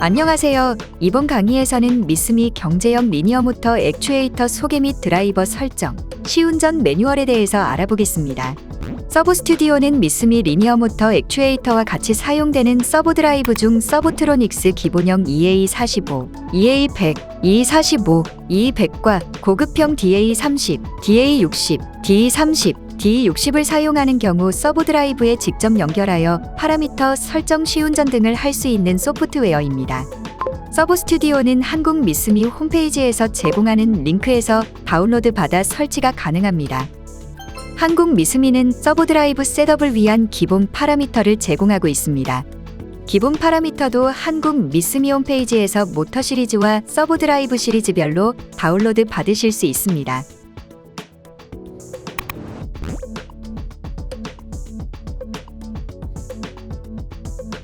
안녕하세요. 이번 강의에서는 미쓰미 경제형 리니어 모터 액추에이터 소개 및 드라이버 설정, 시운전 매뉴얼에 대해서 알아보겠습니다. 서브 스튜디오는 미쓰미 리니어 모터 액추에이터와 같이 사용되는 서브 드라이브 중 서브트로닉스 기본형 EA45, EA100, EE45, EE100과 고급형 DA30, DA60, DE30, DE60을 사용하는 경우 서브 드라이브에 직접 연결하여 파라미터 설정 시운전 등을 할 수 있는 소프트웨어입니다. 서브 스튜디오는 한국 미쓰미 홈페이지에서 제공하는 링크에서 다운로드 받아 설치가 가능합니다. 한국 미쓰미는 서브 드라이브 셋업을 위한 기본 파라미터를 제공하고 있습니다. 기본 파라미터도 한국 미쓰미 홈페이지에서 모터 시리즈와 서브 드라이브 시리즈별로 다운로드 받으실 수 있습니다.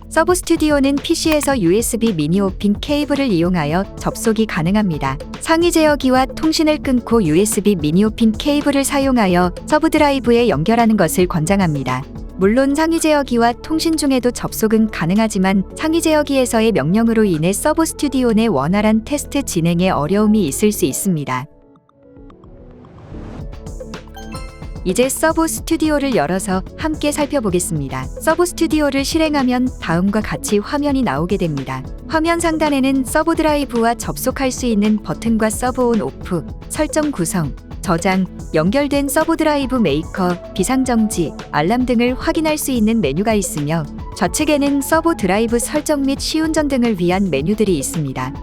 서브 스튜디오는 PC에서 USB 미니 오핀 케이블을 이용하여 접속이 가능합니다. 상위 제어기와 통신을 끊고 USB 미니 오핀 케이블을 사용하여 서브 드라이브에 연결하는 것을 권장합니다. 물론 상위 제어기와 통신 중에도 접속은 가능하지만 상위 제어기에서의 명령으로 인해 서브 스튜디오 내 원활한 테스트 진행에 어려움이 있을 수 있습니다. 이제 서브 스튜디오를 열어서 함께 살펴보겠습니다. 서브 스튜디오를 실행하면 다음과 같이 화면이 나오게 됩니다. 화면 상단에는 서브 드라이브와 접속할 수 있는 버튼과 서브 온 오프, 설정 구성, 저장, 연결된 서브 드라이브 메이커, 비상정지, 알람 등을 확인할 수 있는 메뉴가 있으며 좌측에는 서브 드라이브 설정 및 시운전 등을 위한 메뉴들이 있습니다.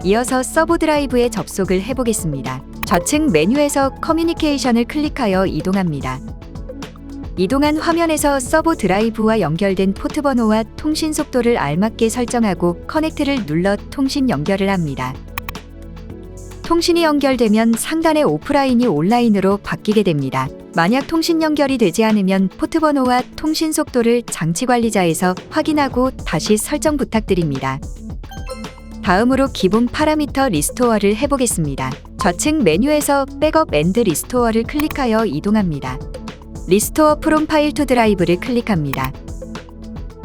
이어서 서브 드라이브에 접속을 해보겠습니다. 좌측 메뉴에서 커뮤니케이션을 클릭하여 이동합니다. 이동한 화면에서 서브 드라이브와 연결된 포트 번호와 통신 속도를 알맞게 설정하고 커넥트를 눌러 통신 연결을 합니다. 통신이 연결되면 상단의 오프라인이 온라인으로 바뀌게 됩니다. 만약 통신 연결이 되지 않으면 포트 번호와 통신 속도를 장치 관리자에서 확인하고 다시 설정 부탁드립니다. 다음으로 기본 파라미터 리스토어를 해보겠습니다. 좌측 메뉴에서 백업 앤드 리스토어를 클릭하여 이동합니다. 리스토어 프롬 파일 투 드라이브를 클릭합니다.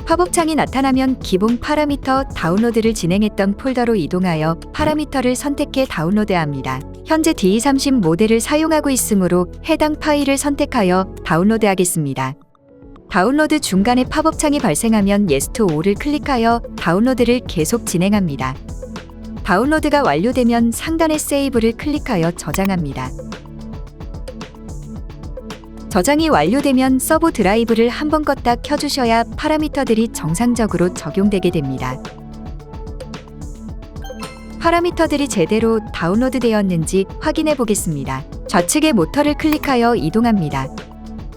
팝업창이 나타나면 기본 파라미터 다운로드를 진행했던 폴더로 이동하여 파라미터를 선택해 다운로드합니다. 현재 DE30 모델을 사용하고 있으므로 해당 파일을 선택하여 다운로드하겠습니다. 다운로드 중간에 팝업창이 발생하면 Yes to All을 클릭하여 다운로드를 계속 진행합니다. 다운로드가 완료되면 상단의 세이브를 클릭하여 저장합니다. 저장이 완료되면 서브 드라이브를 한번 껐다 켜주셔야 파라미터들이 정상적으로 적용되게 됩니다. 파라미터들이 제대로 다운로드 되었는지 확인해 보겠습니다. 좌측의 모터를 클릭하여 이동합니다.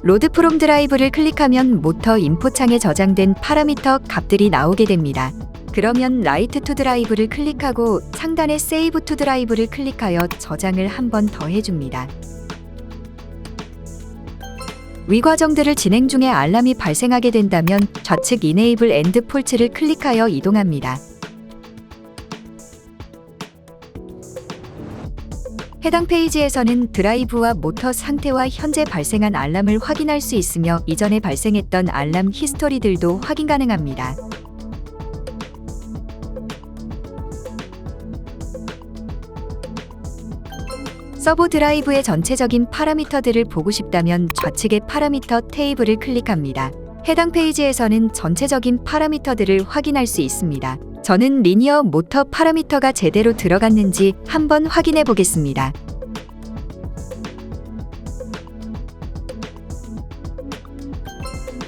로드 프롬 드라이브를 클릭하면 모터 인포 창에 저장된 파라미터 값들이 나오게 됩니다. 그러면 라이트 투 드라이브를 클릭하고 상단의 세이브 투 드라이브를 클릭하여 저장을 한 번 더 해줍니다. 위 과정들을 진행 중에 알람이 발생하게 된다면 좌측 이네이블 엔드 폴츠를 클릭하여 이동합니다. 해당 페이지에서는 드라이브와 모터 상태와 현재 발생한 알람을 확인할 수 있으며 이전에 발생했던 알람 히스토리들도 확인 가능합니다. 서브 드라이브의 전체적인 파라미터들을 보고 싶다면 좌측의 파라미터 테이블을 클릭합니다. 해당 페이지에서는 전체적인 파라미터들을 확인할 수 있습니다. 저는 리니어 모터 파라미터가 제대로 들어갔는지 한번 확인해 보겠습니다.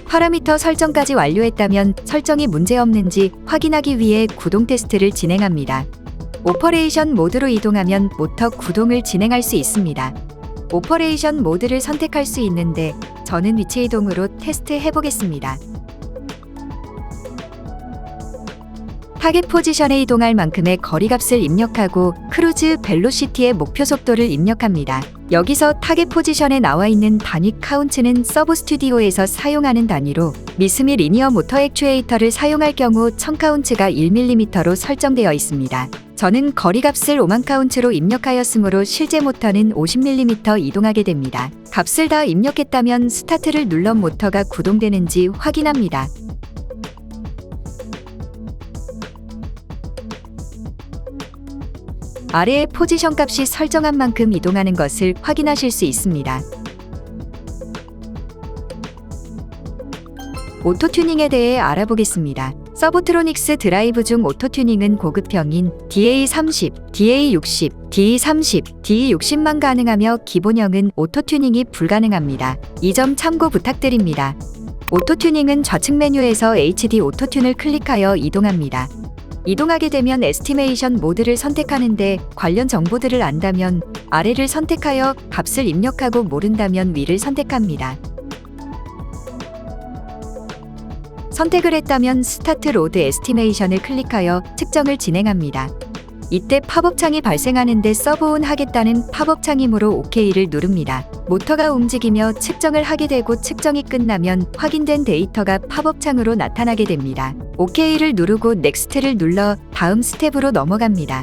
파라미터 설정까지 완료했다면 설정이 문제없는지 확인하기 위해 구동 테스트를 진행합니다. 오퍼레이션 모드로 이동하면 모터 구동을 진행할 수 있습니다. 오퍼레이션 모드를 선택할 수 있는데 저는 위치 이동으로 테스트 해보겠습니다. 타겟 포지션에 이동할 만큼의 거리값을 입력하고 크루즈 벨로시티의 목표 속도를 입력합니다. 여기서 타겟 포지션에 나와 있는 단위 카운츠는 서브 스튜디오에서 사용하는 단위로 미쓰미 리니어 모터 액추에이터를 사용할 경우 1000 카운츠가 1mm로 설정되어 있습니다. 저는 거리값을 5만 카운츠로 입력하였으므로 실제 모터는 50mm 이동하게 됩니다. 값을 다 입력했다면 스타트를 눌러 모터가 구동되는지 확인합니다. 아래의 포지션 값이 설정한 만큼 이동하는 것을 확인하실 수 있습니다. 오토튜닝에 대해 알아보겠습니다. 서브트로닉스 드라이브 중 오토튜닝은 고급형인 DA30, DA60, DE30, DE60만 가능하며 기본형은 오토튜닝이 불가능합니다. 이 점 참고 부탁드립니다. 오토튜닝은 좌측 메뉴에서 HD 오토튠을 클릭하여 이동합니다. 이동하게 되면 에스티메이션 모드를 선택하는데 관련 정보들을 안다면 아래를 선택하여 값을 입력하고 모른다면 위를 선택합니다. 선택을 했다면 스타트 로드 에스티메이션을 클릭하여 측정을 진행합니다. 이때 팝업 창이 발생하는데 서브온 하겠다는 팝업 창이므로 OK를 누릅니다. 모터가 움직이며 측정을 하게 되고 측정이 끝나면 확인된 데이터가 팝업 창으로 나타나게 됩니다. OK를 누르고 넥스트를 눌러 다음 스텝으로 넘어갑니다.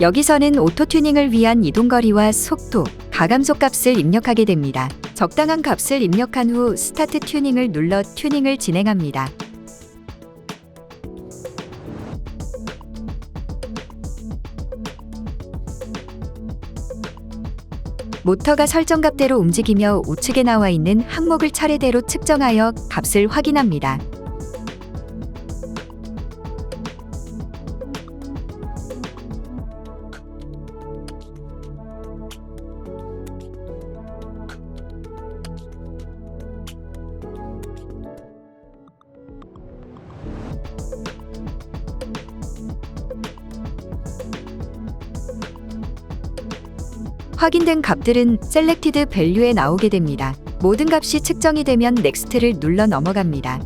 여기서는 오토튜닝을 위한 이동거리와 속도, 가감속 값을 입력하게 됩니다. 적당한 값을 입력한 후 스타트 튜닝을 눌러 튜닝을 진행합니다. 모터가 설정값대로 움직이며 우측에 나와 있는 항목을 차례대로 측정하여 값을 확인합니다. 확인된 값들은 셀렉티드 밸류에 나오게 됩니다. 모든 값이 측정이 되면 넥스트를 눌러 넘어갑니다.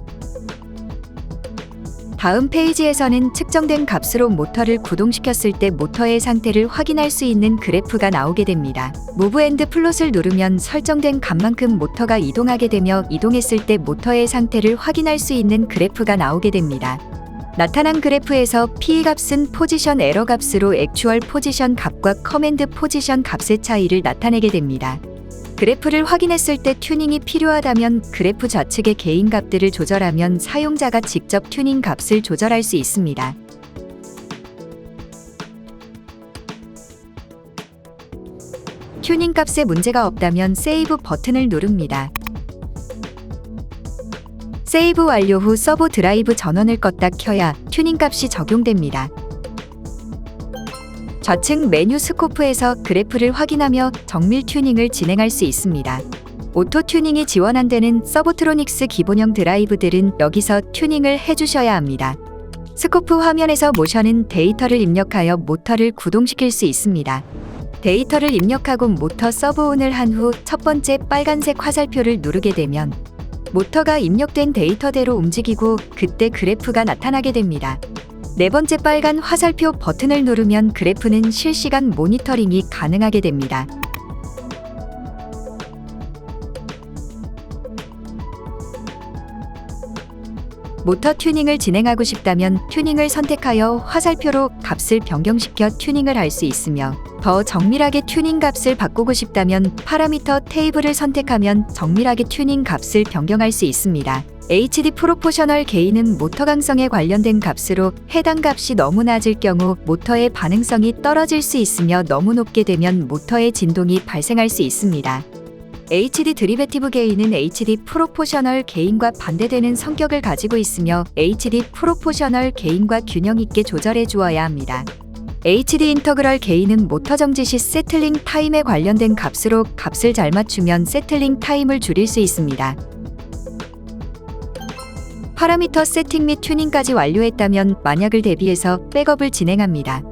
다음 페이지에서는 측정된 값으로 모터를 구동시켰을 때 모터의 상태를 확인할 수 있는 그래프가 나오게 됩니다. 무브 앤드 플롯을 누르면 설정된 값만큼 모터가 이동하게 되며 이동했을 때 모터의 상태를 확인할 수 있는 그래프가 나오게 됩니다. 나타난 그래프에서 P 값은 포지션 에러 값으로 액추얼 포지션 값과 커맨드 포지션 값의 차이를 나타내게 됩니다. 그래프를 확인했을 때 튜닝이 필요하다면 그래프 좌측의 개인 값들을 조절하면 사용자가 직접 튜닝 값을 조절할 수 있습니다. 튜닝 값에 문제가 없다면 세이브 버튼을 누릅니다. 세이브 완료 후 서버 드라이브 전원을 껐다 켜야 튜닝 값이 적용됩니다. 좌측 메뉴 스코프에서 그래프를 확인하며 정밀 튜닝을 진행할 수 있습니다. 오토 튜닝이 지원 안 되는 서브트로닉스 기본형 드라이브들은 여기서 튜닝을 해주셔야 합니다. 스코프 화면에서 모션은 데이터를 입력하여 모터를 구동시킬 수 있습니다. 데이터를 입력하고 모터 서브온을 한 후 첫 번째 빨간색 화살표를 누르게 되면 모터가 입력된 데이터대로 움직이고 그때 그래프가 나타나게 됩니다. 네 번째 빨간 화살표 버튼을 누르면 그래프는 실시간 모니터링이 가능하게 됩니다. 모터 튜닝을 진행하고 싶다면 튜닝을 선택하여 화살표로 값을 변경시켜 튜닝을 할 수 있으며 더 정밀하게 튜닝 값을 바꾸고 싶다면 파라미터 테이블을 선택하면 정밀하게 튜닝 값을 변경할 수 있습니다. HD 프로포셔널 게인은 모터 강성에 관련된 값으로 해당 값이 너무 낮을 경우 모터의 반응성이 떨어질 수 있으며 너무 높게 되면 모터의 진동이 발생할 수 있습니다. HD 드리베티브 게인은 HD 프로포셔널 게인과 반대되는 성격을 가지고 있으며 HD 프로포셔널 게인과 균형 있게 조절해 주어야 합니다. HD 인터그럴 게인은 모터 정지 시 세틀링 타임에 관련된 값으로 값을 잘 맞추면 세틀링 타임을 줄일 수 있습니다. 파라미터 세팅 및 튜닝까지 완료했다면 만약을 대비해서 백업을 진행합니다.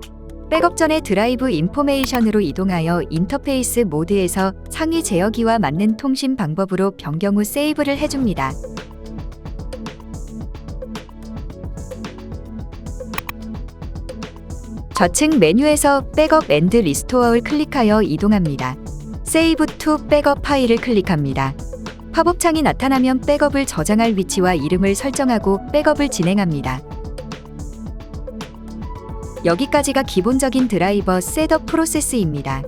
백업 전에 드라이브 인포메이션으로 이동하여 인터페이스 모드에서 상위 제어기와 맞는 통신 방법으로 변경 후 세이브를 해줍니다. 좌측 메뉴에서 백업 앤드 리스토어를 클릭하여 이동합니다. 세이브 투 백업 파일을 클릭합니다. 팝업 창이 나타나면 백업을 저장할 위치와 이름을 설정하고 백업을 진행합니다. 여기까지가 기본적인 드라이버 셋업 프로세스입니다.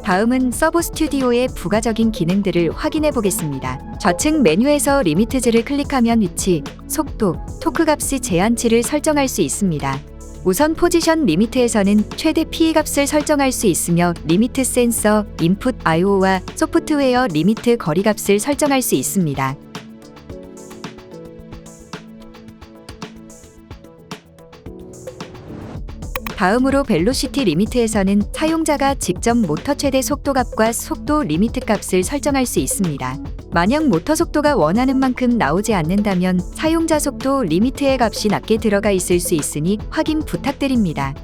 다음은 서브 스튜디오의 부가적인 기능들을 확인해 보겠습니다. 좌측 메뉴에서 리미트즈를 클릭하면 위치, 속도, 토크 값의 제한치를 설정할 수 있습니다. 우선 포지션 리미트에서는 최대 PE 값을 설정할 수 있으며 리미트 센서, 인풋 I/O와 소프트웨어 리미트 거리 값을 설정할 수 있습니다. 다음으로 벨로시티 리미트에서는 사용자가 직접 모터 최대 속도 값과 속도 리미트 값을 설정할 수 있습니다. 만약 모터 속도가 원하는 만큼 나오지 않는다면 사용자 속도 리미트의 값이 낮게 들어가 있을 수 있으니 확인 부탁드립니다.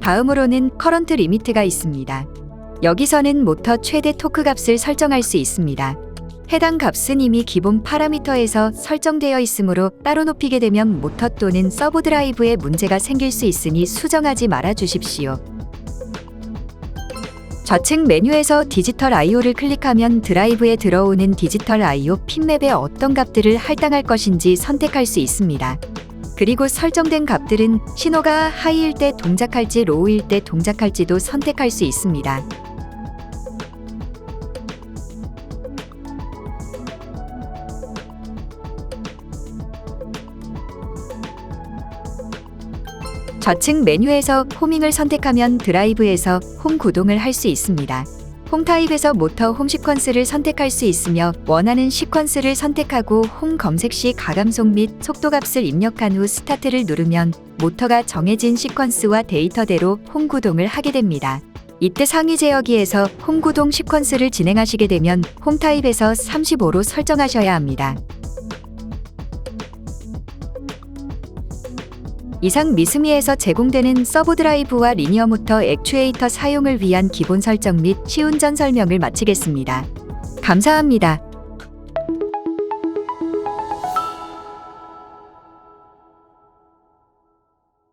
다음으로는 커런트 리미트가 있습니다. 여기서는 모터 최대 토크 값을 설정할 수 있습니다. 해당 값은 이미 기본 파라미터에서 설정되어 있으므로 따로 높이게 되면 모터 또는 서브 드라이브에 문제가 생길 수 있으니 수정하지 말아 주십시오. 좌측 메뉴에서 디지털 I/O를 클릭하면 드라이브에 들어오는 디지털 I/O 핀맵에 어떤 값들을 할당할 것인지 선택할 수 있습니다. 그리고 설정된 값들은 신호가 하이일 때 동작할지 로우일 때 동작할지도 선택할 수 있습니다. 좌측 메뉴에서 호밍을 선택하면 드라이브에서 홈 구동을 할 수 있습니다. 홈 타입에서 모터 홈 시퀀스를 선택할 수 있으며 원하는 시퀀스를 선택하고 홈 검색 시 가감속 및 속도 값을 입력한 후 스타트를 누르면 모터가 정해진 시퀀스와 데이터대로 홈 구동을 하게 됩니다. 이때 상위 제어기에서 홈 구동 시퀀스를 진행하시게 되면 홈 타입에서 35로 설정하셔야 합니다. 이상 미스미에서 제공되는 서브 드라이브와 리니어 모터 액추에이터 사용을 위한 기본 설정 및 시운전 설명을 마치겠습니다. 감사합니다.